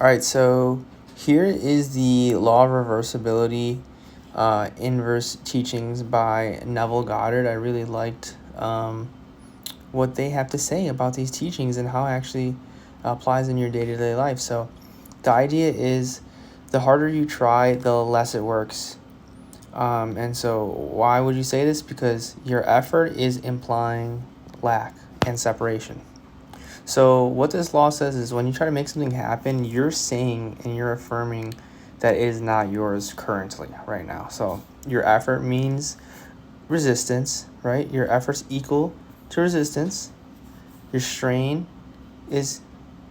All right, so here is the law of reversibility inverse teachings by Neville Goddard. I really liked what they have to say about these teachings and how it actually applies in your day-to-day life. So the idea is the harder you try, the less it works. And so why would you say this? Because your effort is implying lack and separation. So what this law says is when you try to make something happen, you're saying and you're affirming that it is not yours currently, right now. So your effort means resistance, right? Your effort's equal to resistance. Your strain is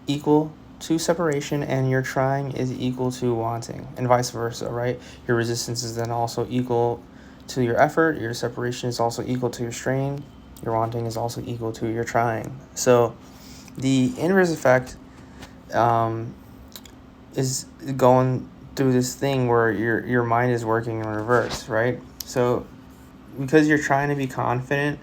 equal to separation, and your trying is equal to wanting, and vice versa, right? Your resistance is then also equal to your effort. Your separation is also equal to your strain. Your wanting is also equal to your trying. So the inverse effect is going through this thing where your mind is working in reverse, right? So because you're trying to be confident,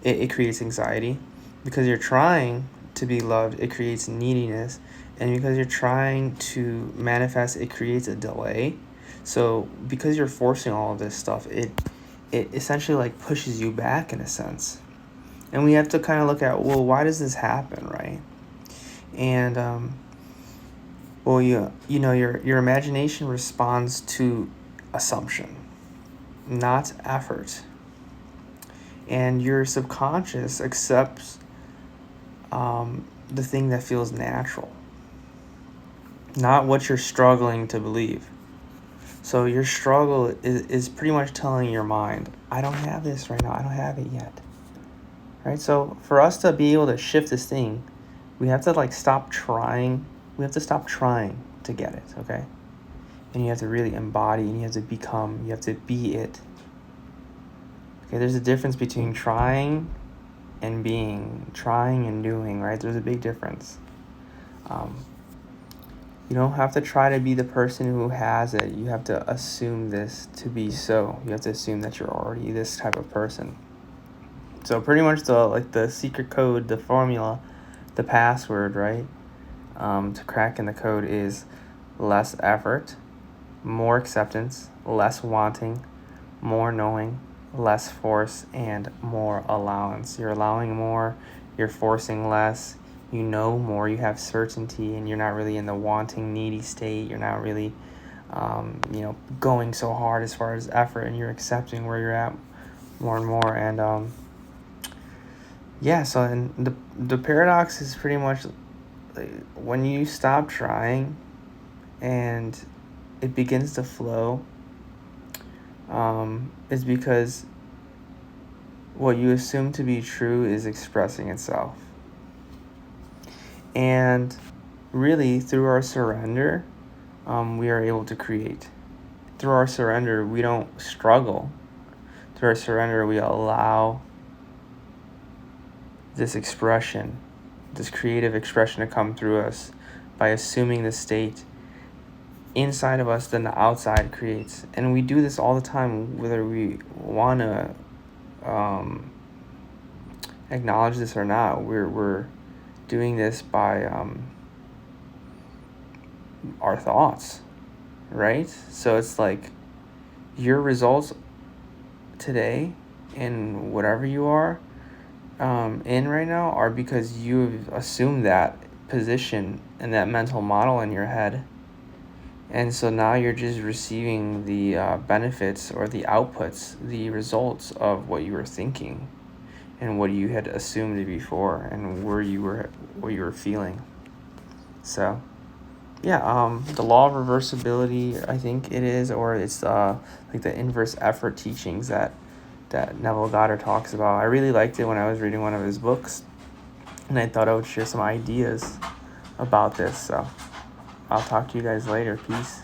it creates anxiety. Because you're trying to be loved, it creates neediness. And because you're trying to manifest, it creates a delay. So because you're forcing all of this stuff, it essentially like pushes you back in a sense. And we have to kind of look at, well, why does this happen, right? And well, you know your imagination responds to assumption, not effort. And your subconscious accepts the thing that feels natural, not what you're struggling to believe. So your struggle is pretty much telling your mind, I don't have this right now, I don't have it yet. Right? So for us to be able to shift this thing, we have to like stop trying. We have to stop trying to get it, okay? And you have to really embody, and you have to become, you have to be it. Okay, there's a difference between trying and being, trying and doing, right? There's a big difference. You don't have to try to be the person who has it. You have to assume this to be so. You have to assume that you're already this type of person. So pretty much the secret code, the formula, the password, right? To crack in the code is less effort, more acceptance, less wanting, more knowing, less force, and more allowance. You're allowing more, you're forcing less, you know more, you have certainty, and you're not really in the wanting, needy state. You're not really, going so hard as far as effort, and you're accepting where you're at more and more. And so and the paradox is pretty much like, when you stop trying and it begins to flow, is because what you assume to be true is expressing itself. And really, through our surrender, we are able to create. Through our surrender, we don't struggle. Through our surrender, we allow this expression, this creative expression to come through us by assuming the state inside of us than the outside creates. And we do this all the time, whether we want to acknowledge this or not. We're doing this by our thoughts, right? So it's like your results today in whatever you are in right now are because you've assumed that position and that mental model in your head. And so now you're just receiving the benefits or the outputs, the results of what you were thinking and what you had assumed before and what you were feeling. So the law of reversibility, I think it is, or it's like the inverse effort teachings that Neville Goddard talks about. I really liked it when I was reading one of his books, and I thought I would share some ideas about this. So I'll talk to you guys later. Peace.